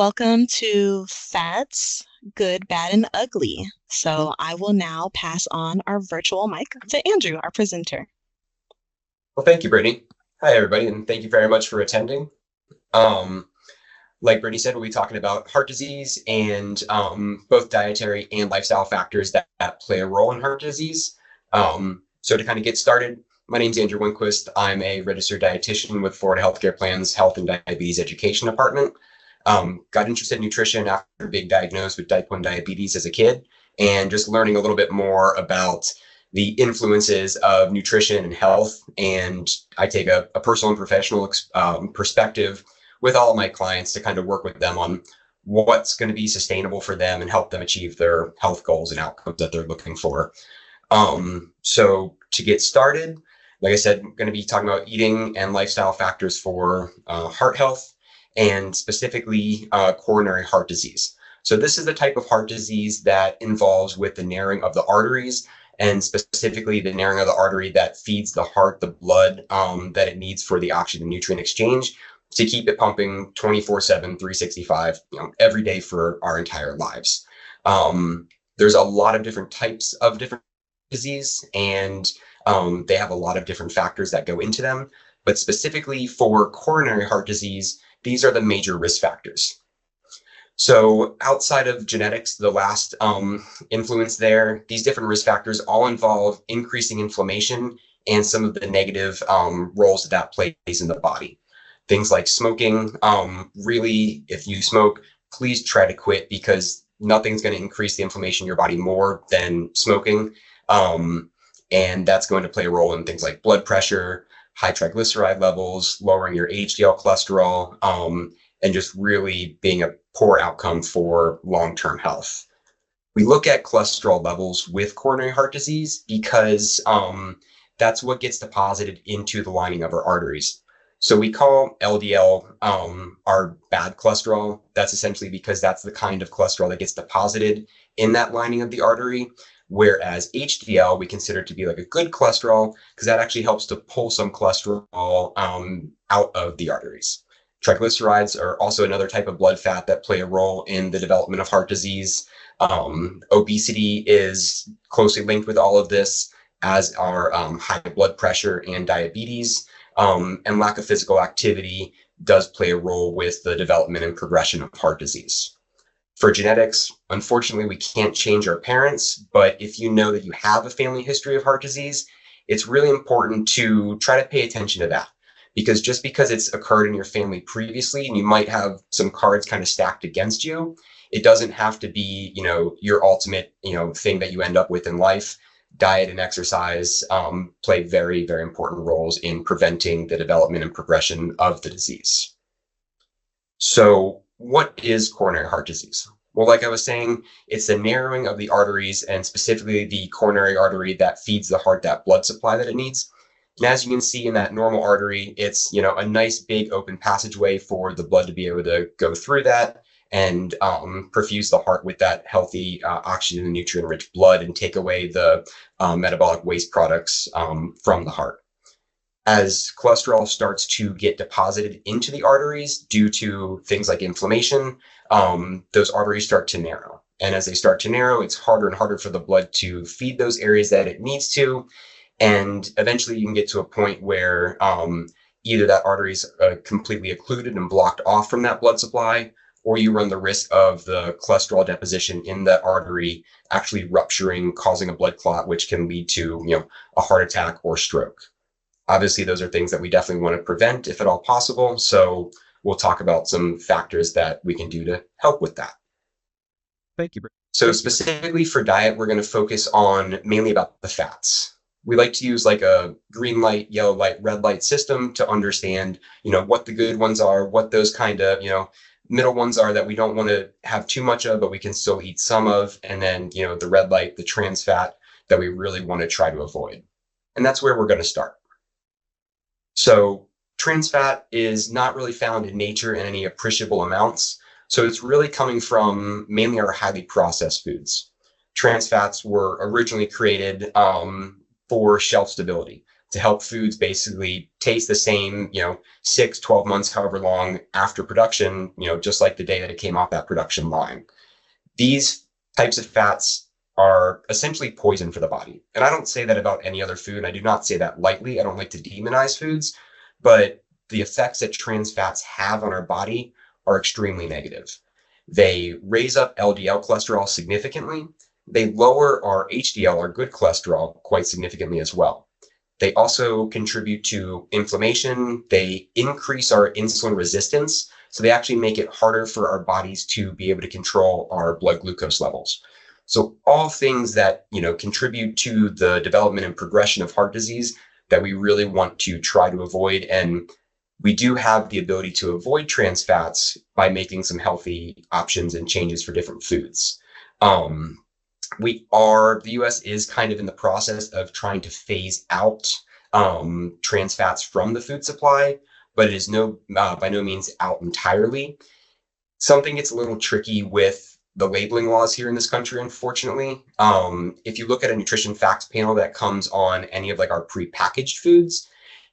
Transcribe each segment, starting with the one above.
Welcome to Fats, Good, Bad, and Ugly. So I will now pass on our virtual mic to Andrew, our presenter. Well, thank you, Brittany. Hi, everybody, and thank you very much for attending. Um, like Brittany said, we'll be talking about heart disease and both dietary and lifestyle factors that play a role in heart disease. So to kind of get started, my name's Andrew Winquist. I'm a registered dietitian with Florida Healthcare Plan's Health and Diabetes Education Department. Got interested in nutrition after being diagnosed with type 1 diabetes as a kid and just learning a little bit more about the influences of nutrition and health. And I take a personal and professional perspective with all of my clients to kind of work with them on what's going to be sustainable for them and help them achieve their health goals and outcomes that they're looking for. So to get started, like I said, I'm going to be talking about eating and lifestyle factors for heart health and specifically coronary heart disease. So this is the type of heart disease that involves with the narrowing of the arteries and specifically the narrowing of the artery that feeds the heart the blood that it needs for the oxygen nutrient exchange to keep it pumping 24/7, 365, every day for our entire lives. There's a lot of different types of different disease, and they have a lot of different factors that go into them. But specifically for coronary heart disease, these are the major risk factors. So outside of genetics, the last influence there, these different risk factors all involve increasing inflammation and some of the negative roles that plays in the body. Things like smoking, really, if you smoke, please try to quit because nothing's going to increase the inflammation in your body more than smoking. And that's going to play a role in things like blood pressure, high triglyceride levels, lowering your HDL cholesterol, and just really being a poor outcome for long-term health. We look at cholesterol levels with coronary heart disease because that's what gets deposited into the lining of our arteries. So we call LDL our bad cholesterol. That's essentially because that's the kind of cholesterol that gets deposited in that lining of the artery. Whereas HDL we consider to be like a good cholesterol because that actually helps to pull some cholesterol out of the arteries. Triglycerides are also another type of blood fat that play a role in the development of heart disease. Obesity is closely linked with all of this, as are high blood pressure and diabetes. And lack of physical activity does play a role with the development and progression of heart disease. For genetics, unfortunately, we can't change our parents, but if you know that you have a family history of heart disease, it's really important to try to pay attention to that. Because just because it's occurred in your family previously and you might have some cards kind of stacked against you, it doesn't have to be, your ultimate, thing that you end up with in life. Diet and exercise play very, very important roles in preventing the development and progression of the disease. So what is coronary heart disease? Well, like I was saying, it's the narrowing of the arteries and specifically the coronary artery that feeds the heart that blood supply that it needs. And as you can see in that normal artery, it's, a nice big open passageway for the blood to be able to go through that and perfuse the heart with that healthy oxygen and nutrient-rich blood and take away the metabolic waste products from the heart. As cholesterol starts to get deposited into the arteries due to things like inflammation, those arteries start to narrow. And as they start to narrow, it's harder and harder for the blood to feed those areas that it needs to. And eventually you can get to a point where either that artery is completely occluded and blocked off from that blood supply, or you run the risk of the cholesterol deposition in that artery actually rupturing, causing a blood clot, which can lead to, a heart attack or stroke. Obviously, those are things that we definitely want to prevent if at all possible. So we'll talk about some factors that we can do to help with that. Thank you. So specifically for diet, we're going to focus on mainly about the fats. We like to use like a green light, yellow light, red light system to understand, what the good ones are, what those kind of, middle ones are that we don't want to have too much of, but we can still eat some of. And then, the red light, the trans fat that we really want to try to avoid. And that's where we're going to start. So trans fat is not really found in nature in any appreciable amounts. So it's really coming from mainly our highly processed foods. Trans fats were originally created for shelf stability. to help foods basically taste the same, 6, 12 months, however long after production, just like the day that it came off that production line. These types of fats are essentially poison for the body. And I don't say that about any other food. I do not say that lightly. I don't like to demonize foods, but the effects that trans fats have on our body are extremely negative. They raise up LDL cholesterol significantly. They lower our HDL, our good cholesterol, quite significantly as well. They also contribute to inflammation. They increase our insulin resistance. So they actually make it harder for our bodies to be able to control our blood glucose levels. So all things that, contribute to the development and progression of heart disease that we really want to try to avoid. And we do have the ability to avoid trans fats by making some healthy options and changes for different foods. The US is kind of in the process of trying to phase out trans fats from the food supply, but it is by no means out entirely. Something gets a little tricky with the labeling laws here in this country, unfortunately. If you look at a nutrition facts panel that comes on any of like our prepackaged foods,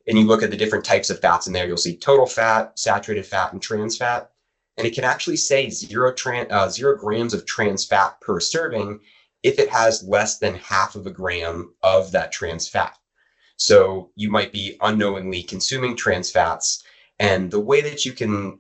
and you look at the different types of fats in there, you'll see total fat, saturated fat, and trans fat. And it can actually say 0 grams of trans fat per serving if it has less than half of a gram of that trans fat. So you might be unknowingly consuming trans fats. And the way that you can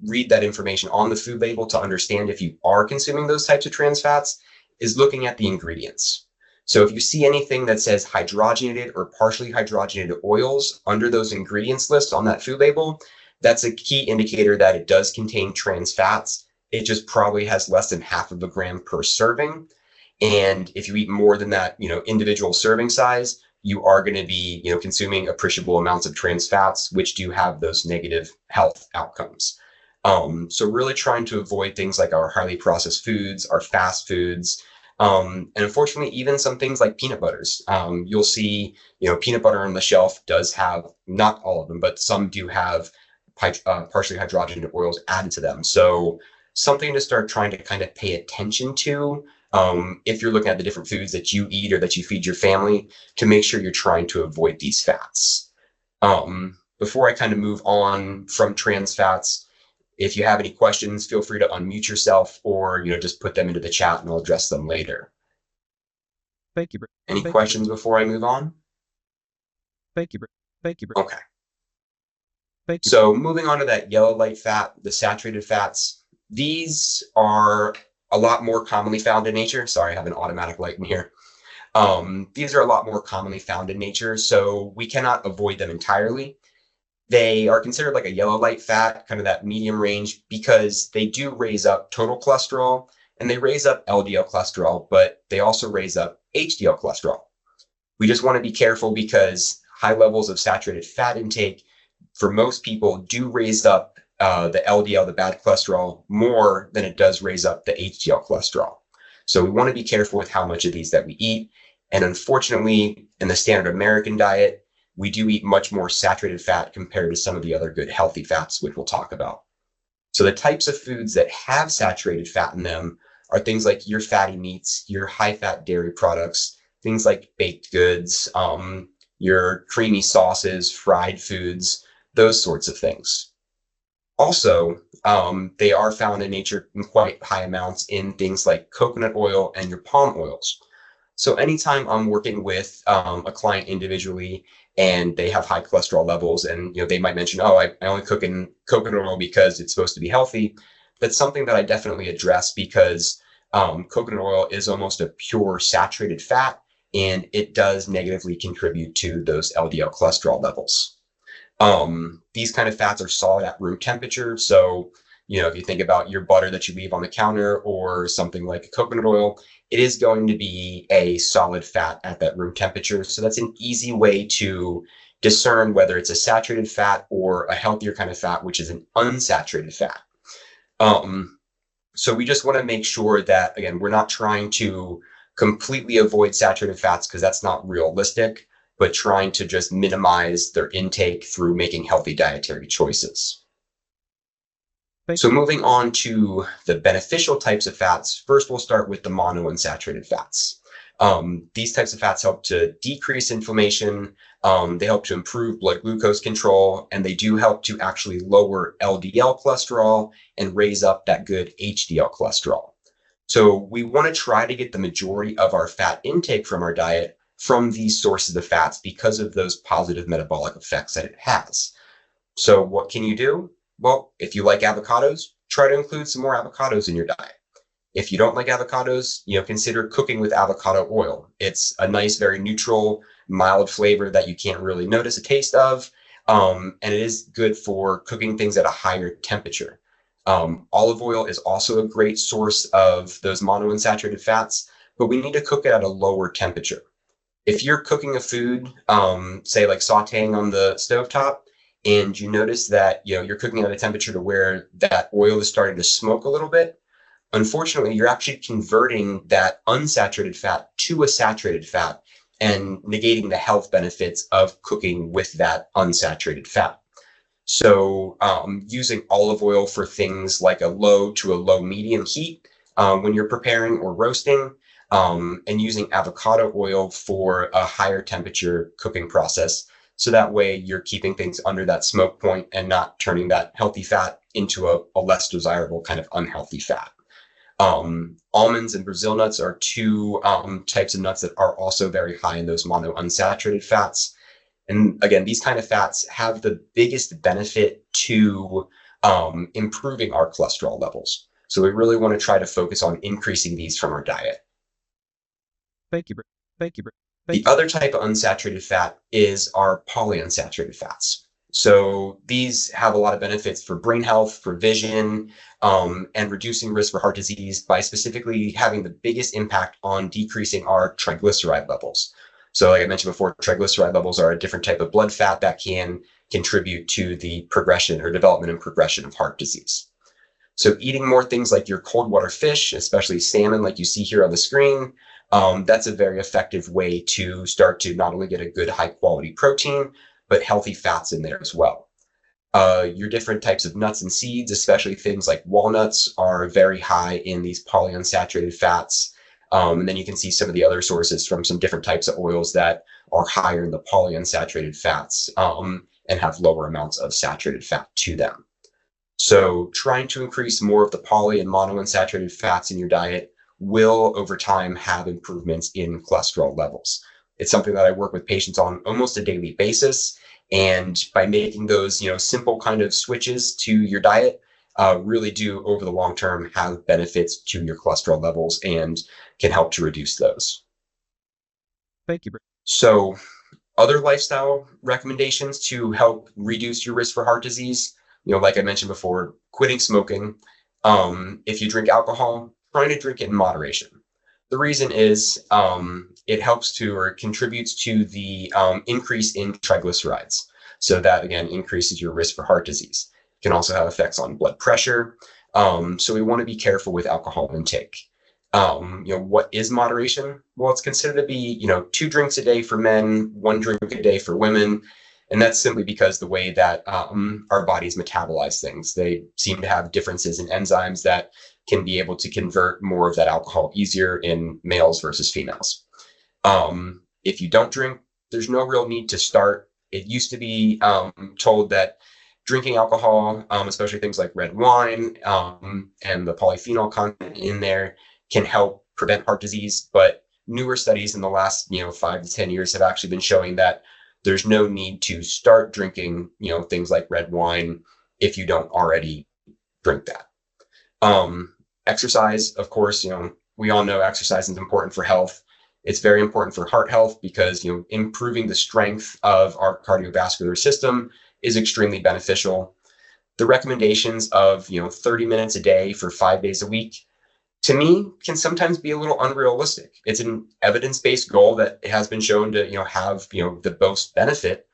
read that information on the food label to understand if you are consuming those types of trans fats is looking at the ingredients. So if you see anything that says hydrogenated or partially hydrogenated oils under those ingredients list on that food label, that's a key indicator that it does contain trans fats. It just probably has less than half of a gram per serving. And if you eat more than that, individual serving size, you are going to be, consuming appreciable amounts of trans fats, which do have those negative health outcomes. So really trying to avoid things like our highly processed foods, our fast foods, and unfortunately, even some things like peanut butters. You'll see, peanut butter on the shelf does have, not all of them, but some do have partially hydrogenated oils added to them. So something to start trying to kind of pay attention to if you're looking at the different foods that you eat or that you feed your family, to make sure you're trying to avoid these fats. Before I kind of move on from trans fats, if you have any questions, feel free to unmute yourself or, just put them into the chat and I'll address them later. Thank you, Britt. Any questions before I move on? Thank you, Britt. Thank you, Britt. Okay. Thank you. So moving on to that yellow light fat, the saturated fats, these are a lot more commonly found in nature. Sorry, I have an automatic light in here. These are a lot more commonly found in nature, so we cannot avoid them entirely. They are considered like a yellow light fat, kind of that medium range, because they do raise up total cholesterol and they raise up LDL cholesterol, but they also raise up HDL cholesterol. We just want to be careful because high levels of saturated fat intake for most people do raise up the LDL, the bad cholesterol, more than it does raise up the HDL cholesterol. So we want to be careful with how much of these that we eat. And unfortunately, in the standard American diet, we do eat much more saturated fat compared to some of the other good healthy fats, which we'll talk about. So the types of foods that have saturated fat in them are things like your fatty meats, your high fat dairy products, things like baked goods, your creamy sauces, fried foods, those sorts of things. Also, they are found in nature in quite high amounts in things like coconut oil and your palm oils. So anytime I'm working with a client individually and they have high cholesterol levels and they might mention, oh, I only cook in coconut oil because it's supposed to be healthy, that's something that I definitely address because coconut oil is almost a pure saturated fat and it does negatively contribute to those LDL cholesterol levels. These kind of fats are solid at room temperature. So, if you think about your butter that you leave on the counter or something like coconut oil, it is going to be a solid fat at that room temperature. So that's an easy way to discern whether it's a saturated fat or a healthier kind of fat, which is an unsaturated fat. So we just want to make sure that, again, we're not trying to completely avoid saturated fats because that's not realistic, but trying to just minimize their intake through making healthy dietary choices. So moving on to the beneficial types of fats, first we'll start with the monounsaturated fats. These types of fats help to decrease inflammation. They help to improve blood glucose control, and they do help to actually lower LDL cholesterol and raise up that good HDL cholesterol. So we want to try to get the majority of our fat intake from our diet from these sources of fats because of those positive metabolic effects that it has. So what can you do? Well, if you like avocados, try to include some more avocados in your diet. If you don't like avocados, consider cooking with avocado oil. It's a nice, very neutral, mild flavor that you can't really notice a taste of. And it is good for cooking things at a higher temperature. Olive oil is also a great source of those monounsaturated fats, but we need to cook it at a lower temperature. If you're cooking a food, say like sauteing on the stovetop, and you notice that you're cooking at a temperature to where that oil is starting to smoke a little bit, unfortunately, you're actually converting that unsaturated fat to a saturated fat and negating the health benefits of cooking with that unsaturated fat. So using olive oil for things like a low to a low medium heat when you're preparing or roasting, and using avocado oil for a higher temperature cooking process. So that way you're keeping things under that smoke point and not turning that healthy fat into a less desirable kind of unhealthy fat. Almonds and Brazil nuts are two types of nuts that are also very high in those monounsaturated fats. And again, these kind of fats have the biggest benefit to improving our cholesterol levels. So we really want to try to focus on increasing these from our diet. Thank you. Thank you. The other type of unsaturated fat is our polyunsaturated fats. So these have a lot of benefits for brain health, for vision, and reducing risk for heart disease by specifically having the biggest impact on decreasing our triglyceride levels. So like I mentioned before, triglyceride levels are a different type of blood fat that can contribute to the progression or development and progression of heart disease. So eating more things like your cold water fish, especially salmon, like you see here on the screen, that's a very effective way to start to not only get a good high quality protein, but healthy fats in there as well. Your different types of nuts and seeds, especially things like walnuts, are very high in these polyunsaturated fats. And then you can see some of the other sources from some different types of oils that are higher in the polyunsaturated fats and have lower amounts of saturated fat to them. So trying to increase more of the poly and monounsaturated fats in your diet will over time have improvements in cholesterol levels. It's something that I work with patients on almost a daily basis. And by making those, simple kind of switches to your diet, really do over the long term have benefits to your cholesterol levels and can help to reduce those. Thank you. So other lifestyle recommendations to help reduce your risk for heart disease, like I mentioned before, quitting smoking. If you drink alcohol, trying to drink it in moderation. The reason is it helps to or contributes to the increase in triglycerides. So that, again, increases your risk for heart disease. It can also have effects on blood pressure. So we want to be careful with alcohol intake. What is moderation? Well, it's considered to be, 2 drinks a day for men, 1 drink a day for women. And that's simply because the way that our bodies metabolize things. They seem to have differences in enzymes that can be able to convert more of that alcohol easier in males versus females. If you don't drink, there's no real need to start. It used to be told that drinking alcohol, especially things like red wine and the polyphenol content in there, can help prevent heart disease. But newer studies in the last 5 to 10 years have actually been showing that there's no need to start drinking things like red wine if you don't already drink that. Exercise, of course, we all know exercise is important for health. It's very important for heart health because improving the strength of our cardiovascular system is extremely beneficial. The recommendations of 30 minutes a day for 5 days a week, to me, can sometimes be a little unrealistic. It's an evidence-based goal that has been shown to have the most benefit,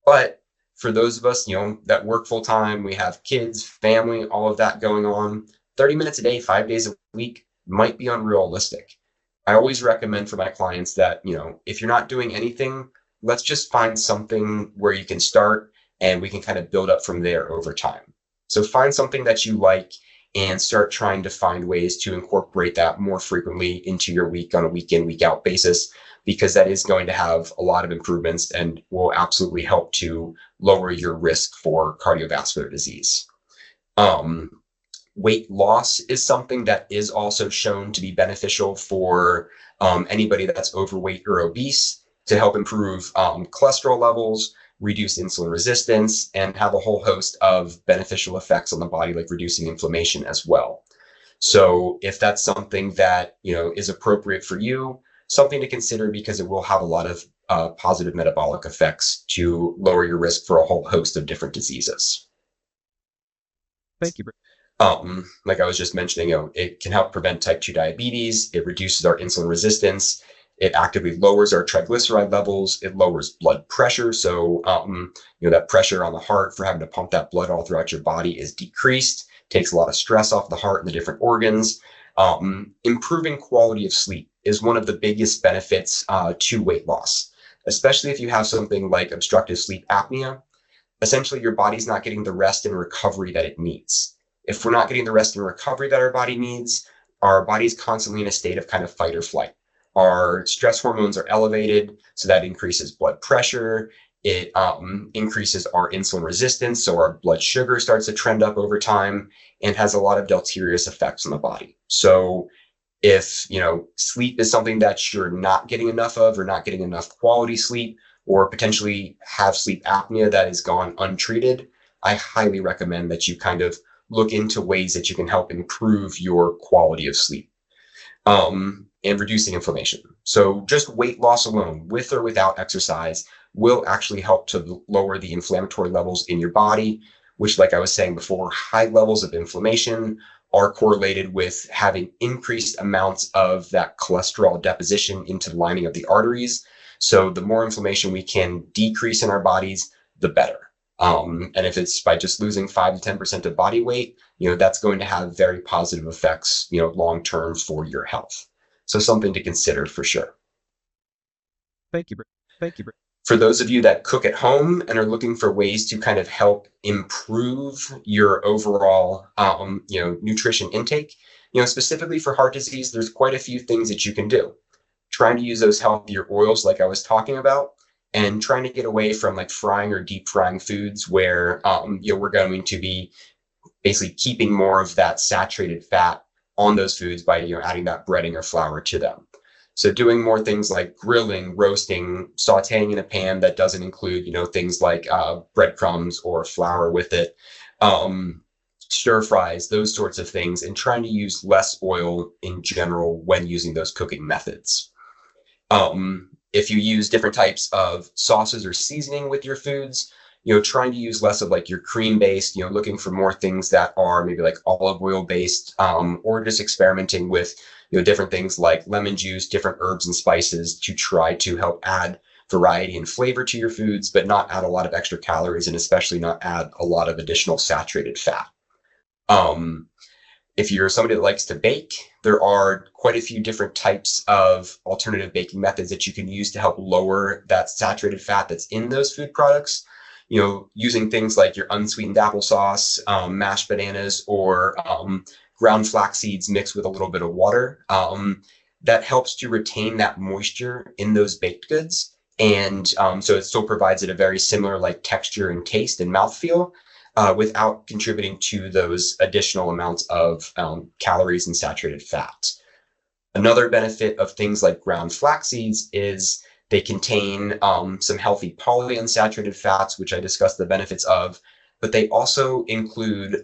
but for those of us that work full time, we have kids, family, all of that going on, 30 minutes a day, 5 days a week might be unrealistic. I always recommend for my clients that, if you're not doing anything, let's just find something where you can start and we can kind of build up from there over time. So find something that you like and start trying to find ways to incorporate that more frequently into your week on a week in, week out basis, because that is going to have a lot of improvements and will absolutely help to lower your risk for cardiovascular disease. Weight loss is something that is also shown to be beneficial for anybody that's overweight or obese, to help improve cholesterol levels, reduce insulin resistance, and have a whole host of beneficial effects on the body, like reducing inflammation as well. So if that's something that, is appropriate for you, something to consider, because it will have a lot of positive metabolic effects to lower your risk for a whole host of different diseases. Thank you, Brittany. Like I was just mentioning, it can help prevent type 2 diabetes. It reduces our insulin resistance. It actively lowers our triglyceride levels. It lowers blood pressure. So, that pressure on the heart for having to pump that blood all throughout your body is decreased. Takes a lot of stress off the heart and the different organs. Improving quality of sleep is one of the biggest benefits to weight loss, especially if you have something like obstructive sleep apnea. Essentially, your body's not getting the rest and recovery that it needs. If we're not getting the rest and recovery that our body needs, our body's constantly in a state of kind of fight or flight. Our stress hormones are elevated, so that increases blood pressure. It increases our insulin resistance, so our blood sugar starts to trend up over time and has a lot of deleterious effects on the body. So if, sleep is something that you're not getting enough of, or not getting enough quality sleep, or potentially have sleep apnea that is gone untreated, I highly recommend that you kind of look into ways that you can help improve your quality of sleep, and reducing inflammation. So just weight loss alone, with or without exercise, will actually help to lower the inflammatory levels in your body, which, like I was saying before, high levels of inflammation are correlated with having increased amounts of that cholesterol deposition into the lining of the arteries. So the more inflammation we can decrease in our bodies, the better. And if it's by just losing 5 to 10% of body weight, that's going to have very positive effects, long term for your health. So something to consider for sure. Thank you, Brittany. Thank you, Brittany. For those of you that cook at home and are looking for ways to kind of help improve your overall, nutrition intake, specifically for heart disease, there's quite a few things that you can do. Trying to use those healthier oils, like I was talking about, and trying to get away from like frying or deep frying foods where, we're going to be basically keeping more of that saturated fat on those foods by, adding that breading or flour to them. So doing more things like grilling, roasting, sauteing in a pan that doesn't include, things like breadcrumbs or flour with it, stir fries, those sorts of things, and trying to use less oil in general when using those cooking methods. If you use different types of sauces or seasoning with your foods, trying to use less of like your cream based, looking for more things that are maybe like olive oil based, or just experimenting with, different things like lemon juice, different herbs and spices to try to help add variety and flavor to your foods, but not add a lot of extra calories, and especially not add a lot of additional saturated fat. If you're somebody that likes to bake, there are quite a few different types of alternative baking methods that you can use to help lower that saturated fat that's in those food products. Using things like your unsweetened applesauce, mashed bananas, or ground flax seeds mixed with a little bit of water. That helps to retain that moisture in those baked goods. And so it still provides it a very similar like texture and taste and mouthfeel, without contributing to those additional amounts of calories and saturated fat. Another benefit of things like ground flax seeds is they contain some healthy polyunsaturated fats, which I discussed the benefits of, but they also include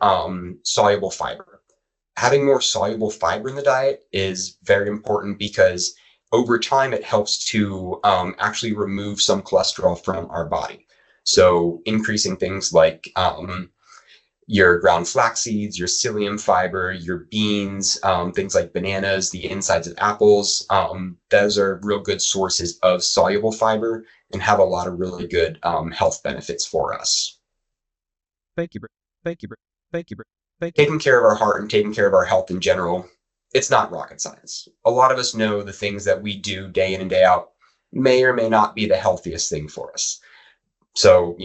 soluble fiber. Having more soluble fiber in the diet is very important because over time it helps to actually remove some cholesterol from our body. So increasing things like your ground flax seeds, your psyllium fiber, your beans, things like bananas, the insides of apples. Those are real good sources of soluble fiber and have a lot of really good health benefits for us. Thank you, Brittany. Thank you, Brittany. Thank you, Brittany. Thank you. Taking care of our heart and taking care of our health in general, it's not rocket science. A lot of us know the things that we do day in and day out may or may not be the healthiest thing for us. So,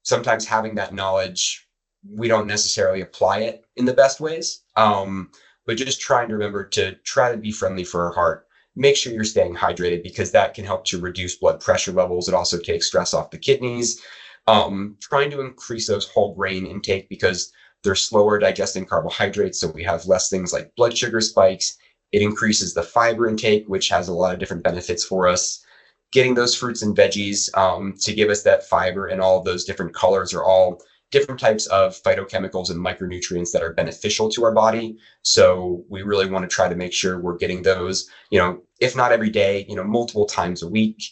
sometimes having that knowledge, we don't necessarily apply it in the best ways. But just trying to remember to try to be friendly for our heart. Make sure you're staying hydrated because that can help to reduce blood pressure levels. It also takes stress off the kidneys. Trying to increase those whole grain intake because they're slower digesting carbohydrates, so we have less things like blood sugar spikes. It increases the fiber intake, which has a lot of different benefits for us. Getting those fruits and veggies to give us that fiber and all of those different colors are all different types of phytochemicals and micronutrients that are beneficial to our body. So we really want to try to make sure we're getting those, if not every day, multiple times a week.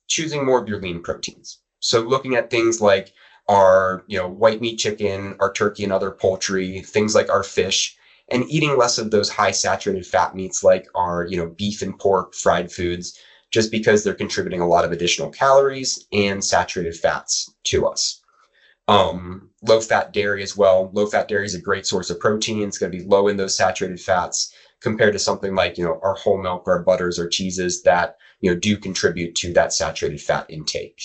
Choosing more of your lean proteins. So looking at things like our, white meat chicken, our turkey and other poultry, things like our fish, and eating less of those high saturated fat meats like our, beef and pork, fried foods, just because they're contributing a lot of additional calories and saturated fats to us. Low fat dairy as well. Low fat dairy is a great source of protein. It's going to be low in those saturated fats compared to something like, our whole milk, our butters, or cheeses that, do contribute to that saturated fat intake.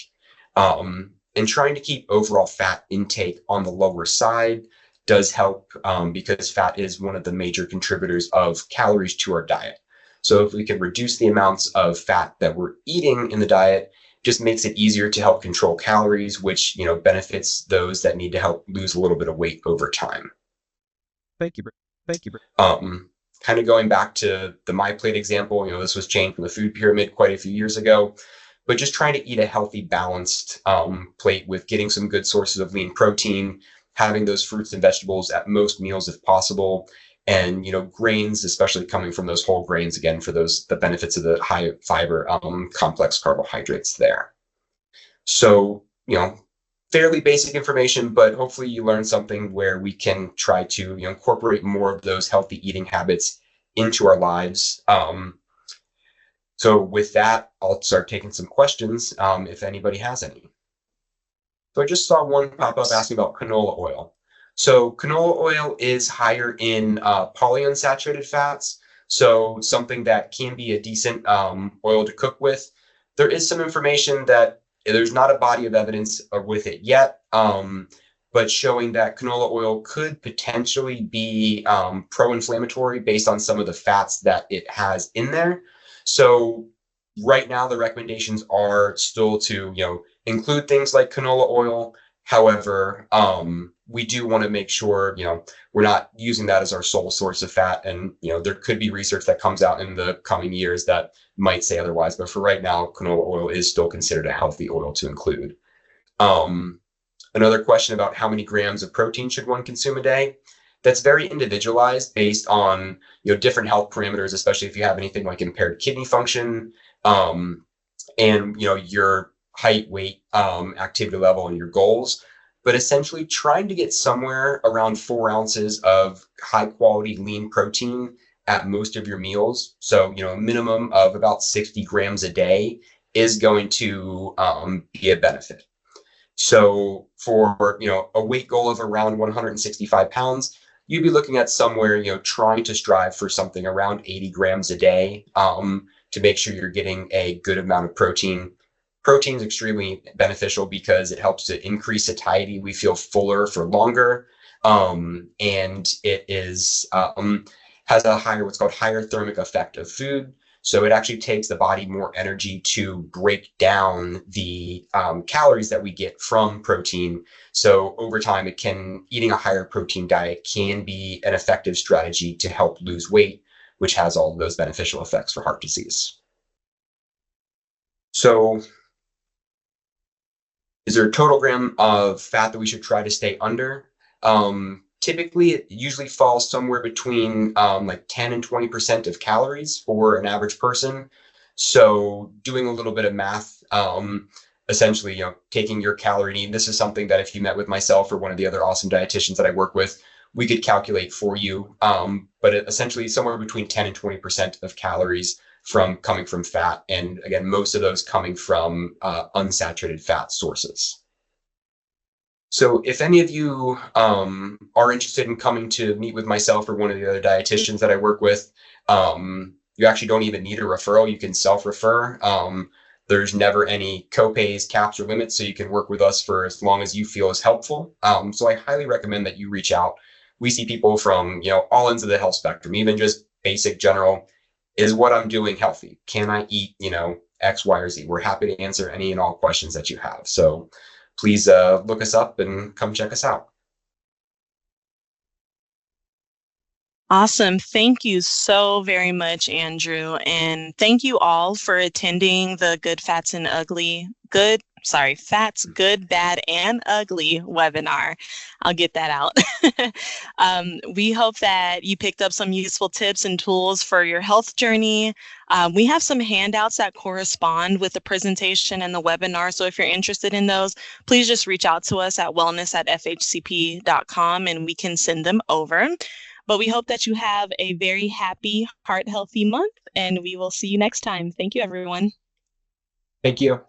And trying to keep overall fat intake on the lower side does help because fat is one of the major contributors of calories to our diet. So if we can reduce the amounts of fat that we're eating in the diet, just makes it easier to help control calories, which, benefits those that need to help lose a little bit of weight over time. Thank you. Kind of going back to the My Plate example, this was changed from the food pyramid quite a few years ago, but just trying to eat a healthy, balanced plate with getting some good sources of lean protein, having those fruits and vegetables at most meals if possible, and grains, especially coming from those whole grains, again for the benefits of the high fiber complex carbohydrates there. So fairly basic information, but hopefully you learn something where we can try to incorporate more of those healthy eating habits into our lives. So with that, I'll start taking some questions if anybody has any. So I just saw one pop up asking about canola oil. So canola oil is higher in polyunsaturated fats, so something that can be a decent oil to cook with. There is some information that there's not a body of evidence with it yet, but showing that canola oil could potentially be pro-inflammatory based on some of the fats that it has in there. So right now, the recommendations are still to, include things like canola oil. However, we do want to make sure, we're not using that as our sole source of fat. And, there could be research that comes out in the coming years that might say otherwise. But for right now, canola oil is still considered a healthy oil to include. Another question about how many grams of protein should one consume a day? That's very individualized based on, different health parameters, especially if you have anything like impaired kidney function, and, your height, weight, activity level, and your goals. But essentially trying to get somewhere around 4 ounces of high quality lean protein at most of your meals. So, a minimum of about 60 grams a day is going to be a benefit. So for, a weight goal of around 165 pounds, you'd be looking at somewhere, trying to strive for something around 80 grams a day to make sure you're getting a good amount of protein. Protein is extremely beneficial because it helps to increase satiety. We feel fuller for longer, and it is has a what's called higher thermic effect of food. So it actually takes the body more energy to break down the calories that we get from protein. So over time, eating a higher protein diet can be an effective strategy to help lose weight, which has all of those beneficial effects for heart disease. So is there a total gram of fat that we should try to stay under? Typically, it usually falls somewhere between like 10 and 20% of calories for an average person. So doing a little bit of math, essentially, taking your calorie need. This is something that if you met with myself or one of the other awesome dietitians that I work with, we could calculate for you. But essentially somewhere between 10 and 20% of calories coming from fat. And again, most of those coming from unsaturated fat sources. So if any of you are interested in coming to meet with myself or one of the other dietitians that I work with, you actually don't even need a referral. You can self-refer. There's never any copays, caps, or limits, so you can work with us for as long as you feel is helpful. So I highly recommend that you reach out. we see people from, all ends of the health spectrum, even just basic general, is what I'm doing healthy? Can I eat, X, Y, or Z? We're happy to answer any and all questions that you have. So please look us up and come check us out. Awesome. Thank you so very much, Andrew. And thank you all for attending the Fats, Good, Bad, and Ugly webinar. I'll get that out. We hope that you picked up some useful tips and tools for your health journey. We have some handouts that correspond with the presentation and the webinar. So if you're interested in those, please just reach out to us at wellness@fhcp.com and we can send them over. But we hope that you have a very happy, heart healthy month, and we will see you next time. Thank you, everyone. Thank you.